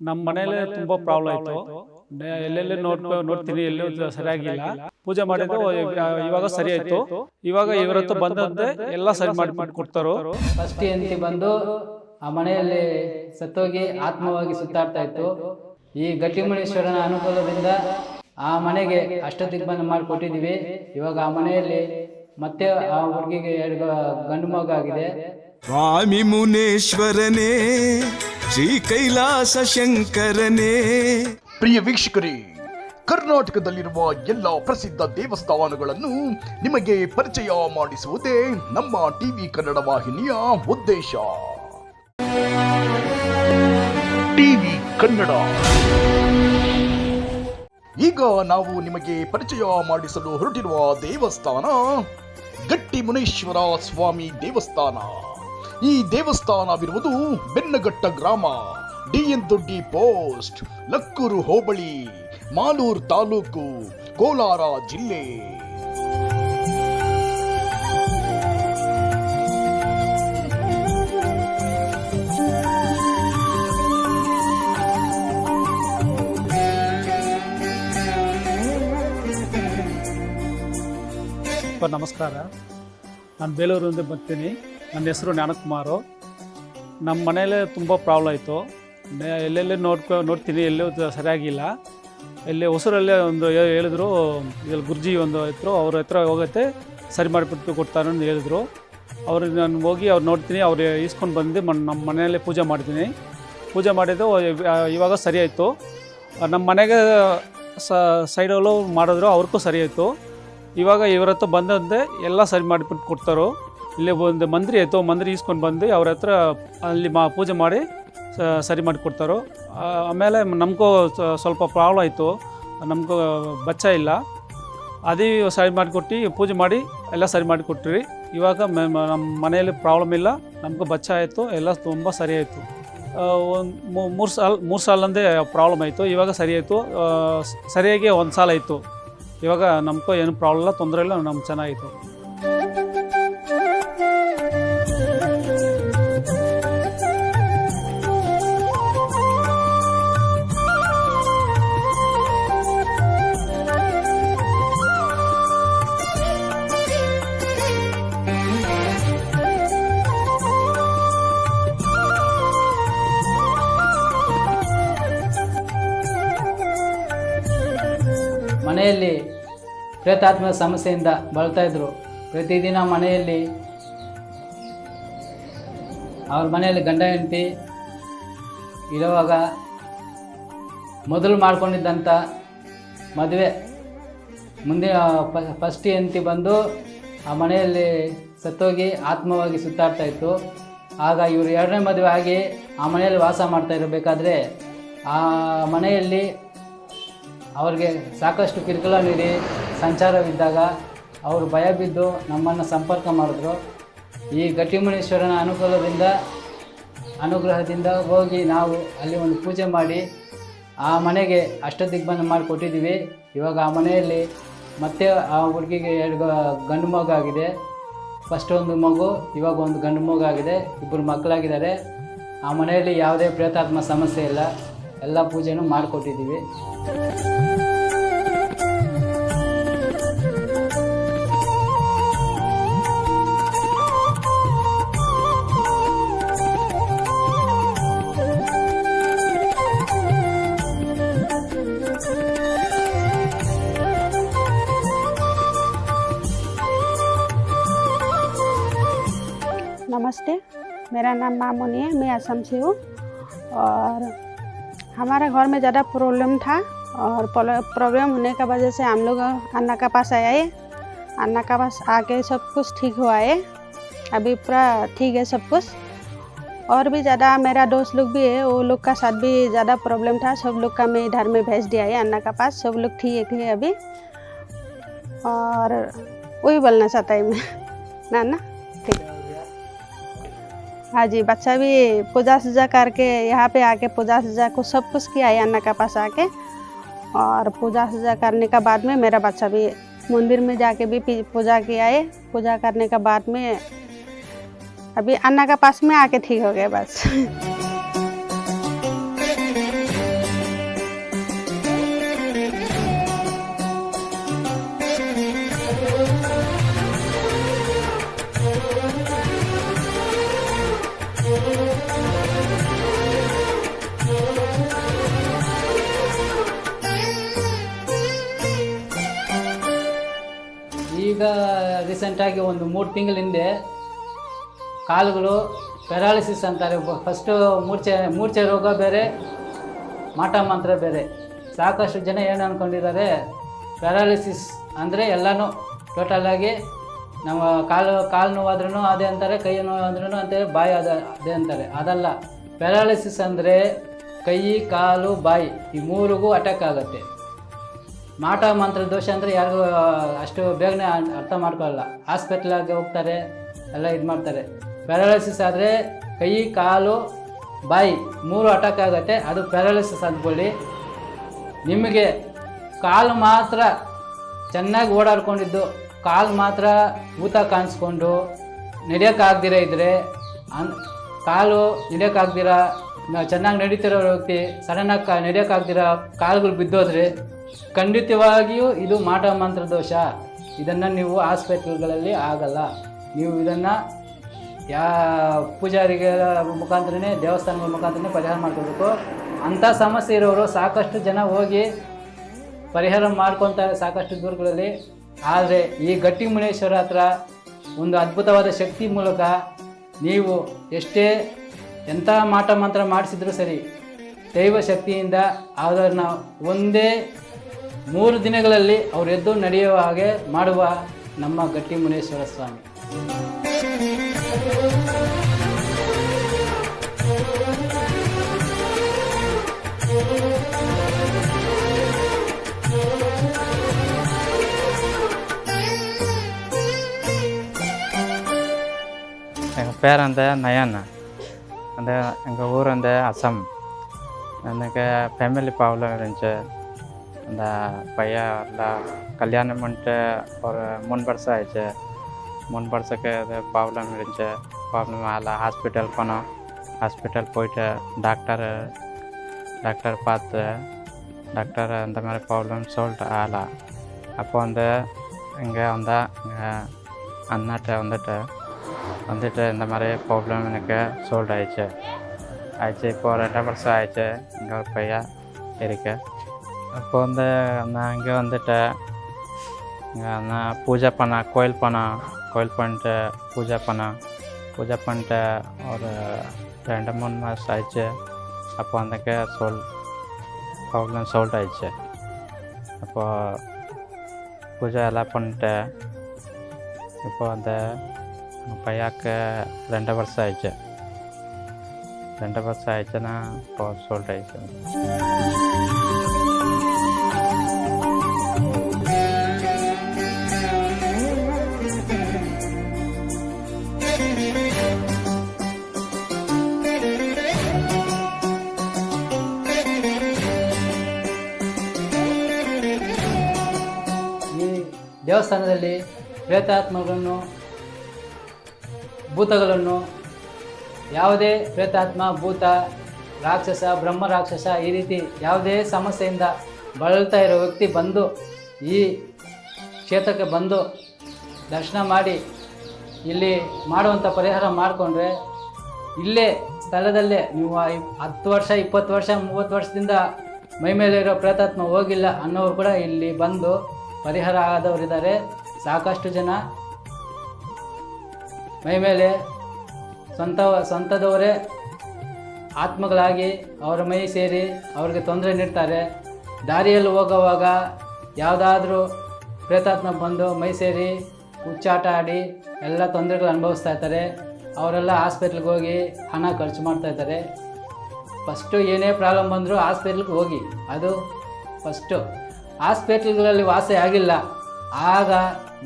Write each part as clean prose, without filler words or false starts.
ನಮ್ಮ ಮನೇಲಿ ತುಂಬಾ ಪ್ರಾಬ್ಲಮ್ ಆಯ್ತು. ಎಲ್ಲೆಲ್ಲಿ ನೋಡ್ತೀನಿ ಎಲ್ಲೂ ಸರಿಯಾಗಿಲ್ಲ. ಪೂಜೆ ಮಾಡಿದ್ದು ಇವಾಗ ಸರಿ ಆಯ್ತು. ಇವಾಗ ಇವರ ಹತ್ರ ಬಂದಂತೆ ಎಲ್ಲ ಸರಿ ಮಾಡಿ ಕೊಡ್ತಾರೋ. ಫಸ್ಟ್ ಹೆಂಡತಿ ಬಂದು ಆ ಮನೆಯಲ್ಲಿ ಸತ್ತೋಗಿ ಆತ್ಮವಾಗಿ ಸುತ್ತಾಡ್ತಾ ಇತ್ತು. ಈ ಗಟ್ಟಿಮುನೀಶ್ವರನ ಅನುಕೂಲದಿಂದ ಆ ಮನೆಗೆ ಅಷ್ಟದಿಗ್ಬಂಧ ಮಾಡಿಕೊಟ್ಟಿದ್ದೀವಿ. ಇವಾಗ ಆ ಮನೆಯಲ್ಲಿ ಮತ್ತೆ ಆ ಹುಡುಗಿಗೆ 2 ಗಂಡು ಮಗು ಆಗಿದೆ. ಸ್ವಾಮಿ ಮುನೇಶ್ವರನೇ, ಶ್ರೀ ಕೈಲಾಸ ಶಂಕರನೇ. ಪ್ರಿಯ ವೀಕ್ಷಕರೇ, ಕರ್ನಾಟಕದಲ್ಲಿರುವ ಎಲ್ಲ ಪ್ರಸಿದ್ಧ ದೇವಸ್ಥಾನಗಳನ್ನು ನಿಮಗೆ ಪರಿಚಯ ಮಾಡಿಸುವುದೇ ನಮ್ಮ ಟಿವಿ ಕನ್ನಡ ವಾಹಿನಿಯ ಉದ್ದೇಶ. ಟಿವಿ ಕನ್ನಡ. ಈಗ ನಾವು ನಿಮಗೆ ಪರಿಚಯ ಮಾಡಿಸಲು ಹೊರಟಿರುವ ದೇವಸ್ಥಾನ ಗಟ್ಟಿಮುನೇಶ್ವರ ಸ್ವಾಮಿ ದೇವಸ್ಥಾನ. ಈ ದೇವಸ್ಥಾನವಿರುವುದು ಬೆನ್ನಘಟ್ಟ ಗ್ರಾಮ, ಡಿಎನ್ ದೊಡ್ಡಿ ಪೋಸ್ಟ್, ಲಕ್ಕೂರು ಹೋಬಳಿ, ಮಾಲೂರು ತಾಲೂಕು, ಕೋಲಾರ ಜಿಲ್ಲೆ. ನಮಸ್ಕಾರ, ನಾನು ಬೇಲೂರಿಂದ ಬರ್ತೀನಿ. ನನ್ನ ಹೆಸರು ಜ್ಞಾನಕುಮಾರು. ನಮ್ಮ ಮನೇಲಿ ತುಂಬ ಪ್ರಾಬ್ಲಮ್ ಆಯಿತು. ಎಲ್ಲೆಲ್ಲಿ ನೋಡ್ತೀನಿ ಎಲ್ಲೂ ಸರಿಯಾಗಿಲ್ಲ. ಇಲ್ಲಿ ಹೊಸೂರಲ್ಲೇ ಒಂದು ಹೇಳಿದ್ರು, ಇಲ್ಲಿ ಗುರ್ಜಿ ಒಂದು ಇದ್ರು, ಅವ್ರ ಹತ್ರ ಹೋಗುತ್ತೆ ಸರಿ ಮಾಡಿಬಿಟ್ಟು ಕೊಡ್ತಾರೆ ಅಂತ ಹೇಳಿದ್ರು. ಅವ್ರಿಗೆ ನಾನು ಹೋಗಿ ಅವ್ರು ನೋಡ್ತೀನಿ, ಅವ್ರು ಈಸ್ಕೊಂಡು ಬಂದು ನಮ್ಮ ಮನೆಯಲ್ಲೇ ಪೂಜೆ ಮಾಡ್ತೀನಿ. ಪೂಜೆ ಮಾಡಿದ್ದು ಇವಾಗ ಸರಿ ಆಯಿತು. ನಮ್ಮ ಮನೆಗೆ ಸೈಡಲ್ಲೂ ಮಾಡಿದ್ರು, ಅವ್ರಿಗೂ ಸರಿ ಆಯಿತು. ಇವಾಗ ಇವರ ಹತ್ರ ಬಂದಂತೆ ಎಲ್ಲ ಸರಿ ಮಾಡಿಬಿಟ್ಟು ಕೊಡ್ತಾರೋ. ಇಲ್ಲಿ ಒಂದು ಮಂದಿರ ಆಯಿತು, ಮಂದಿರ ಈಸ್ಕೊಂಡು ಬಂದು ಅವ್ರ ಹತ್ರ ಅಲ್ಲಿ ಪೂಜೆ ಮಾಡಿ ಸರಿ ಮಾಡಿಕೊಡ್ತಾರೋ. ಆಮೇಲೆ ನಮಗೂ ಸ್ವಲ್ಪ ಪ್ರಾಬ್ಲಮ್ ಆಯಿತು, ನಮಗೂ ಬಚ್ಚ ಇಲ್ಲ, ಅದೇ ಸರಿ ಮಾಡಿಕೊಟ್ಟು ಪೂಜೆ ಮಾಡಿ ಎಲ್ಲ ಸರಿ ಮಾಡಿಕೊಟ್ರಿ. ಇವಾಗ ನಮ್ಮ ಮನೆಯಲ್ಲಿ ಪ್ರಾಬ್ಲಮ್ ಇಲ್ಲ, ನಮಗೂ ಬಚ್ಚ ಆಯಿತು, ಎಲ್ಲ ತುಂಬ ಸರಿ ಆಯಿತು. ಒಂದು ಮೂರು ಸಾಲಂದೇ ಪ್ರಾಬ್ಲಮ್ ಆಯಿತು, ಇವಾಗ ಸರಿ ಆಯಿತು. ಸರಿಯಾಗಿ 1 ಸಾಲ ಆಯಿತು. ಇವಾಗ ನಮಗೂ ಏನು ಪ್ರಾಬ್ಲಮ್ ಇಲ್ಲ, ತೊಂದರೆ ಇಲ್ಲ, ನಮ್ಗೆ ಚೆನ್ನಾಗಿತ್ತು. ಮನೆಯಲ್ಲಿ ಪ್ರೇತಾತ್ಮಕ ಸಮಸ್ಯೆಯಿಂದ ಬಳಲ್ತಾ ಇದ್ರು. ಪ್ರತಿದಿನ ಮನೆಯಲ್ಲಿ ಅವ್ರ ಮನೆಯಲ್ಲಿ ಗಂಡ ಹೆಂಡತಿ ಇರುವಾಗ ಮೊದಲು ಮಾಡ್ಕೊಂಡಿದ್ದಂಥ ಮದುವೆ ಮುಂದಿನ ಫಸ್ಟ್ ಹೆಂಡತಿ ಬಂದು ಆ ಮನೆಯಲ್ಲಿ ಸತ್ತೋಗಿ ಆತ್ಮವಾಗಿ ಸುತ್ತಾಡ್ತಾ ಇತ್ತು. ಆಗ ಇವರು 2ನೇ ಮದುವೆ ಆಗಿ ಆ ಮನೆಯಲ್ಲಿ ವಾಸ ಮಾಡ್ತಾ ಇರಬೇಕಾದ್ರೆ ಆ ಮನೆಯಲ್ಲಿ ಅವ್ರಿಗೆ ಸಾಕಷ್ಟು ಕಿರುಕುಳ ನೀಡಿ ಸಂಚಾರವಿದ್ದಾಗ ಅವರು ಭಯ ಬಿದ್ದು ನಮ್ಮನ್ನು ಸಂಪರ್ಕ ಮಾಡಿದ್ರು. ಈ ಗಟ್ಟಿಮುನೀಶ್ವರನ ಅನುಗ್ರಹದಿಂದ ಹೋಗಿ ನಾವು ಅಲ್ಲಿ ಒಂದು ಪೂಜೆ ಮಾಡಿ ಆ ಮನೆಗೆ ಅಷ್ಟದಿಗ್ಬಂಧ ಮಾಡಿಕೊಟ್ಟಿದ್ದೀವಿ. ಇವಾಗ ಆ ಮನೆಯಲ್ಲಿ ಮತ್ತೆ ಆ ಹುಡುಗಿಗೆ 2 ಗಂಡು ಮಗು ಆಗಿದೆ. ಫಸ್ಟ್ ಒಂದು ಮಗು, ಇವಾಗ ಒಂದು ಗಂಡು ಮಗು ಆಗಿದೆ. 2 ಮಕ್ಕಳಾಗಿದ್ದಾರೆ. ಆ ಮನೆಯಲ್ಲಿ ಯಾವುದೇ ಪ್ರೇತಾತ್ಮ ಸಮಸ್ಯೆ ಇಲ್ಲ, ಎಲ್ಲ ಪೂಜೆನೂ ಮಾಡಿಕೊಟ್ಟಿದ್ದೀವಿ. नमस्ते, मेरा नाम मामोनी है, मैं असम से हूँ। और हमारे घर में ज़्यादा प्रॉब्लम था और प्रॉब्लम होने की वजह से हम लोग अन्ना का पास आए। अन्ना का पास आके सब कुछ ठीक हुआ है, अभी पूरा ठीक है सब कुछ। और भी ज़्यादा मेरा दोस्त लोग भी है, वो लोग का साथ भी ज़्यादा प्रॉब्लम था, सब लोग का मैं इधर में भेज दिया है अन्ना का पास। सब लोग ठीक है अभी। और वही बोलना चाहता है मैं ना ठीक। हाँ जी, बच्चा भी पूजा सजा करके यहाँ पे आके पूजा सजा को सब कुछ किया है अन्ना का पास आके। और पूजा सजा करने का बाद में मेरा बच्चा भी मंदिर में जाके भी पूजा किया है। पूजा करने के बाद में अभी अन्ना का पास में आके ठीक हो गया बस। ರೀಸೆಂಟಾಗಿ ಒಂದು 3 ತಿಂಗಳ ಹಿಂದೆ ಕಾಲುಗಳು ಪ್ಯಾರಾಲಿಸಿಸ್ ಅಂತಾರೆ. ಫಸ್ಟು ಮೂರ್ಛೆ ರೋಗ ಬೇರೆ, ಮಾಟ ಮಂತ್ರ ಬೇರೆ. ಸಾಕಷ್ಟು ಜನ ಏನು ಅಂದ್ಕೊಂಡಿದ್ದಾರೆ, ಪ್ಯಾರಾಲಿಸಿಸ್ ಅಂದರೆ ಎಲ್ಲನೂ ಟೋಟಲಾಗಿ ನಮ್ಮ ಕಾಲು ನೋವಾದ್ರೂ ಅದೇ ಅಂತಾರೆ, ಕೈ ನೋವಾದ್ರೂ ಅಂತಾರೆ, ಬಾಯಿ ಅದೇ ಅಂತಾರೆ. ಅದಲ್ಲ, ಪ್ಯಾರಾಲಿಸಿಸ್ ಅಂದರೆ ಕೈ, ಕಾಲು, ಬಾಯಿ ಈ ಮೂರಿಗೂ ಅಟ್ಯಾಕ್ ಆಗುತ್ತೆ. ಮಾಟ ಮಂತ್ರ ದೋಷ ಅಂದರೆ ಯಾರಿಗೂ ಅಷ್ಟು ಬೇಗನೆ ಅರ್ಥ ಮಾಡ್ಕೊಳ್ಳಲ್ಲ. ಹಾಸ್ಪಿಟ್ಲಾಗೆ ಹೋಗ್ತಾರೆ, ಎಲ್ಲ ಇದು ಮಾಡ್ತಾರೆ. ಪ್ಯಾರಾಲಿಸಿಸ್ ಆದರೆ ಕೈ, ಕಾಲು, ಬಾಯಿ 3 ಅಟ್ಯಾಕ್ ಆಗುತ್ತೆ. ಅದು ಪ್ಯಾರಾಲಿಸಿಸ್ ಅಂದ್ಕೊಳ್ಳಿ. ನಿಮಗೆ ಕಾಲು ಮಾತ್ರ ಚೆನ್ನಾಗಿ ಓಡಾಡ್ಕೊಂಡಿದ್ದು, ಕಾಲು ಮಾತ್ರ ಊತ ಕಾಣಿಸ್ಕೊಂಡು ನಡೆಯೋಕ್ಕಾಗ್ದಿರ ಇದ್ದರೆ, ಕಾಲು ನಡೆಯೋಕ್ಕಾಗ್ದಿರ ಚೆನ್ನಾಗಿ ನಡೀತಿರೋ ವ್ಯಕ್ತಿ ಸಡನ್ನಾಗಿ ನಡೆಯೋಕ್ಕಾಗ್ದಿರ ಕಾಲುಗಳು ಬಿದ್ದೋದ್ರೆ ಖಂಡಿತವಾಗಿಯೂ ಇದು ಮಾಟ ಮಂತ್ರ ದೋಷ. ಇದನ್ನು ನೀವು ಹಾಸ್ಪಿಟ್ಲ್ಗಳಲ್ಲಿ ಆಗಲ್ಲ. ನೀವು ಇದನ್ನು ಪೂಜಾರಿಗಳ ಮುಖಾಂತರನೇ, ದೇವಸ್ಥಾನಗಳ ಮುಖಾಂತರನೇ ಪರಿಹಾರ ಮಾಡ್ಕೋಬೇಕು. ಅಂಥ ಸಮಸ್ಯೆ ಇರೋರು ಸಾಕಷ್ಟು ಜನ ಹೋಗಿ ಪರಿಹಾರ ಮಾಡ್ಕೊತಾರೆ ಸಾಕಷ್ಟು ದೂರಗಳಲ್ಲಿ. ಆದರೆ ಈ ಗಟ್ಟಿ ಮುನೇಶ್ವರ ಹತ್ರ ಒಂದು ಅದ್ಭುತವಾದ ಶಕ್ತಿ ಮೂಲಕ ನೀವು ಎಷ್ಟೇ ಎಂಥ ಮಾಟ ಮಂತ್ರ ಮಾಡಿಸಿದ್ರೂ ಸರಿ, ದೈವ ಶಕ್ತಿಯಿಂದ ಅದನ್ನು ಒಂದೇ 3 ದಿನಗಳಲ್ಲಿ ಅವರು ಎದ್ದು ನಡೆಯುವ ಹಾಗೆ ಮಾಡುವ ನಮ್ಮ ಗಟ್ಟಿ ಮುನೇಶ್ವರ ಸ್ವಾಮಿ. எங்கள் பேர் நயன். எங்கள் ஊர் அசாம். எனக்கு ஃபேமிலி ப்ராப்ளம் இருந்துச்சு. அந்த பையன் கல்யாணம் பண்ணிட்டு ஒரு 3 வருஷம் ஆயிடுச்சு. 3 வருஷத்துக்கு இது ப்ராப்ளம் இருந்துச்சு. ப்ராப்ளம் ஆகல. ஹாஸ்பிட்டல் போனோம். ஹாஸ்பிட்டல் போயிட்டு டாக்டர் பார்த்து டாக்டர் இந்த மாதிரி ப்ராப்ளம் சொல்லிட்டு ஆகல. அப்போ இங்கே வந்தால் இங்கே அண்ணாட்ட வந்துட்டு இந்த மாதிரி ப்ராப்ளம் எனக்கு சால்வ் ஆயிடுச்சு. இப்போ 2 வருஷம் ஆயிடுச்சு. இங்கே ஒரு பையன் இருக்கு. இப்போ நான் இங்கே வந்துட்டேன். நான் பூஜை பண்ணேன், கோயில் பண்ணிட்டு பூஜை பண்ணிட்டு ஒரு 2-3 மாதம் ஆயிடுச்சு. அப்போ ப்ராப்ளம் சால்வ் ஆயிடுச்சு. அப்போது பூஜை எல்லாம் பண்ணிட்டு இப்போ பையனுக்கு 2 வருஷம் ஆயிடுச்சு. 2 வருஷம் ஆயிடுச்சுன்னா இப்போ சால்வ் ஆயிடுச்சு. ಈ ದೇವಸ್ಥಾನದಲ್ಲಿ ಪ್ರೇತಾತ್ಮಗಳನ್ನು, ಭೂತಗಳನ್ನು, ಯಾವುದೇ ಪ್ರೇತಾತ್ಮ, ಭೂತ, ರಾಕ್ಷಸ, ಬ್ರಹ್ಮ ರಾಕ್ಷಸ ಈ ರೀತಿ ಯಾವುದೇ ಸಮಸ್ಯೆಯಿಂದ ಬಳಲ್ತಾ ಇರೋ ವ್ಯಕ್ತಿ ಬಂದು ಈ ಕ್ಷೇತ್ರಕ್ಕೆ ಬಂದು ದರ್ಶನ ಮಾಡಿ ಇಲ್ಲಿ ಮಾಡುವಂಥ ಪರಿಹಾರ ಮಾಡಿಕೊಂಡ್ರೆ, ಇಲ್ಲೇ ಸ್ಥಳದಲ್ಲೇ ನೀವು 10 ವರ್ಷ, 20 ವರ್ಷ, 30 ವರ್ಷದಿಂದ ಮೈ ಮೇಲೆ ಇರೋ ಪ್ರೇತಾತ್ಮ ಹೋಗಿಲ್ಲ ಅನ್ನೋರು ಕೂಡ ಇಲ್ಲಿ ಬಂದು ಪರಿಹಾರ ಆದವರಿದ್ದಾರೆ. ಸಾಕಷ್ಟು ಜನ ಮೈ ಮೇಲೆ ಸ್ವಂತದವರೇ ಆತ್ಮಗಳಾಗಿ ಅವರ ಮೈ ಸೇರಿ ಅವ್ರಿಗೆ ತೊಂದರೆ ನೀಡ್ತಾರೆ. ದಾರಿಯಲ್ಲಿ ಹೋಗೋವಾಗ ಯಾವುದಾದ್ರೂ ಪ್ರೇತಾತ್ಮ ಬಂದು ಮೈ ಸೇರಿ ಹುಚ್ಚಾಟ ಆಡಿ ಎಲ್ಲ ತೊಂದರೆಗಳು ಅನುಭವಿಸ್ತಾ ಇರ್ತಾರೆ. ಅವರೆಲ್ಲ ಹಾಸ್ಪಿಟ್ಲಿಗೆ ಹೋಗಿ ಹಣ ಖರ್ಚು ಮಾಡ್ತಾಯಿದ್ದಾರೆ. ಫಸ್ಟು ಏನೇ ಪ್ರಾಬ್ಲಮ್ ಬಂದರೂ ಹಾಸ್ಪಿಟ್ಲಿಗೆ ಹೋಗಿ, ಅದು ಫಸ್ಟು. ಹಾಸ್ಪಿಟ್ಲ್ಗಳಲ್ಲಿ ವಾಸಿ ಆಗಿಲ್ಲ, ಆಗ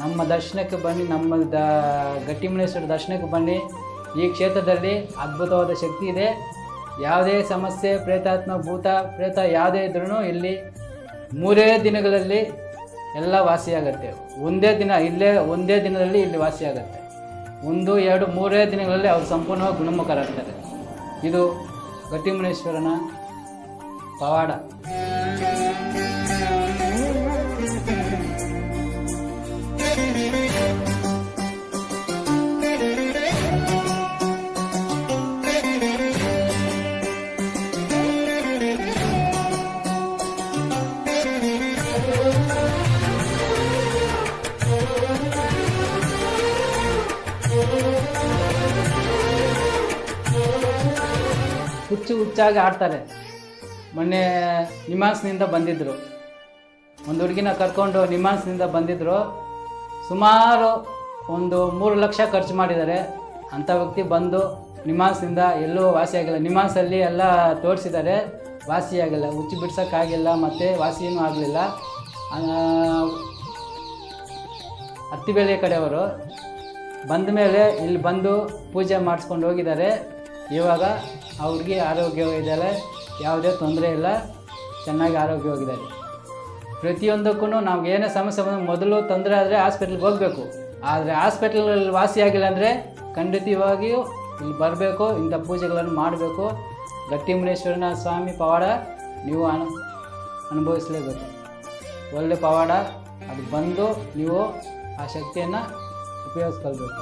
ನಮ್ಮ ದರ್ಶನಕ್ಕೆ ಬನ್ನಿ, ನಮ್ಮ ಗಟ್ಟಿ ಮುನೇಶ್ವರ ದರ್ಶನಕ್ಕೆ ಬನ್ನಿ. ಈ ಕ್ಷೇತ್ರದಲ್ಲಿ ಅದ್ಭುತವಾದ ಶಕ್ತಿ ಇದೆ. ಯಾವುದೇ ಸಮಸ್ಯೆ, ಪ್ರೇತಾತ್ಮ, ಭೂತ, ಪ್ರೇತ ಯಾವುದೇ ಇದ್ರೂ ಇಲ್ಲಿ 3 ದಿನಗಳಲ್ಲಿ ಎಲ್ಲ ವಾಸಿಯಾಗತ್ತೆ. ಒಂದೇ ದಿನದಲ್ಲಿ ಇಲ್ಲಿ ವಾಸಿಯಾಗತ್ತೆ. 1, 2, 3 ದಿನಗಳಲ್ಲಿ ಅವರು ಸಂಪೂರ್ಣವಾಗಿ ಗುಣಮುಖರಾಗ್ತಾರೆ. ಇದು ಗಟ್ಟಿ ಮುನೇಶ್ವರನ ಪವಾಡ. ಹುಚ್ಚಾಗಿ ಆಡ್ತಾರೆ. ಮೊನ್ನೆ ನಿಮಾನ್ಸ್ನಿಂದ ಬಂದಿದ್ದರು, ಒಂದು ಹುಡುಗಿನ ಕರ್ಕೊಂಡು ನಿಮಾನ್ಸ್ನಿಂದ ಬಂದಿದ್ದರು. ಸುಮಾರು ಒಂದು 3 ಲಕ್ಷ ಖರ್ಚು ಮಾಡಿದ್ದಾರೆ. ಅಂಥ ವ್ಯಕ್ತಿ ಬಂದು ನಿಮಾನ್ಸ್ನಿಂದ ಎಲ್ಲೂ ವಾಸಿಯಾಗಿಲ್ಲ. ನಿಮಾನ್ಸಲ್ಲಿ ಎಲ್ಲ ತೋರಿಸಿದ್ದಾರೆ, ವಾಸಿಯಾಗಿಲ್ಲ. ಹುಚ್ಚು ಬಿಡ್ಸೋಕ್ಕಾಗಿಲ್ಲ, ಮತ್ತು ವಾಸಿಯೂ ಆಗಲಿಲ್ಲ. ಹತ್ತಿಬೇಳೆ ಕಡೆಯವರು ಬಂದ ಮೇಲೆ ಇಲ್ಲಿ ಬಂದು ಪೂಜೆ ಮಾಡಿಸ್ಕೊಂಡು ಹೋಗಿದ್ದಾರೆ. ಇವಾಗ ಅವ್ರಿಗೆ ಆರೋಗ್ಯವಾಗಿದ್ದಾರೆ, ಯಾವುದೇ ತೊಂದರೆ ಇಲ್ಲ, ಚೆನ್ನಾಗಿ ಆರೋಗ್ಯವಾಗಿದ್ದಾರೆ. ಪ್ರತಿಯೊಂದಕ್ಕೂ ನಾವು ಏನೇ ಸಮಸ್ಯೆ ಬಂದು ಮೊದಲು ತೊಂದರೆ ಆದರೆ ಹಾಸ್ಪಿಟ್ಲಿಗೆ ಹೋಗಬೇಕು. ಆದರೆ ಹಾಸ್ಪಿಟ್ಲಲ್ಲಿ ವಾಸಿಯಾಗಿಲ್ಲ ಅಂದರೆ ಖಂಡಿತವಾಗಿಯೂ ಇಲ್ಲಿ ಬರಬೇಕು, ಇಂಥ ಪೂಜೆಗಳನ್ನು ಮಾಡಬೇಕು. ಗಟ್ಟಿಮುನೇಶ್ವರನ ಸ್ವಾಮಿ ಪವಾಡ ನೀವು ಅನುಭವಿಸಲೇಬೇಕು. ಒಳ್ಳೆ ಪವಾಡ, ಅದು ಬಂದು ನೀವು ಆ ಶಕ್ತಿಯನ್ನು ಉಪಯೋಗಿಸ್ಕೊಳ್ಬೇಕು.